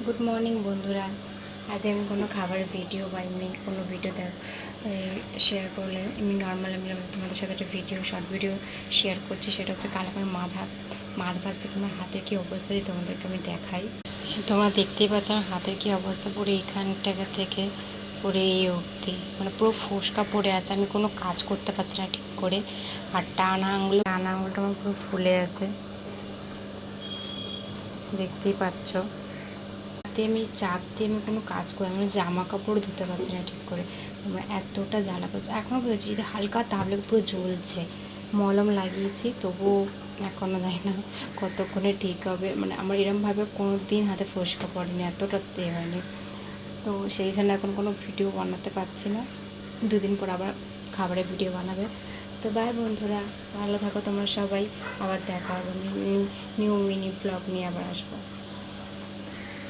Good morning বন্ধুরা। আজ আমি কোনো খাবারের ভিডিও বা এমনি কোনো ভিডিও শেয়ার করলে এমনি নর্মাল আমি তোমাদের সাথে একটা শর্ট ভিডিও শেয়ার করছি। সেটা হচ্ছে কালকে আমি মাছ ভাজতে আমার হাতের কী অবস্থা তোমাদেরকে আমি দেখাই। তোমরা দেখতেই পাচ্ছ আমার হাতের কী অবস্থা, পুরো এইখানটা থেকে পুরো এই অবধি মানে পুরো ফোসকা পড়ে আছে। আমি কোনো কাজ করতে পারছি না ঠিক করে। আর টানা আঙুলটা আমার পুরো ফুলে আছে, দেখতেই পাচ্ছ। আমি চাপ দিয়ে আমি কোনো কাজ করি, আমি জামা কাপড় ধুতে পারছি না ঠিক করে, আমার এতটা জ্বালা করছে। এখনও পর্যন্ত যদি হালকা তাহলে পুরো জ্বলছে। মলম লাগিয়েছি তবুও এখনও জানি না কতক্ষণে ঠিক হবে। মানে আমার এরমভাবে কোনো দিন হাতে ফোসকা পড়েনি, এতটা হয়নি। তো সেই জন্য এখন কোনো ভিডিও বানাতে পারছি না। দুদিন পর আবার খাবারের ভিডিও বানাবে। তো বাই বন্ধুরা, ভালো থাকো তোমরা সবাই। আবার দেখা হবে নিউ মিনি ব্লগ নিয়ে আবার আসবো।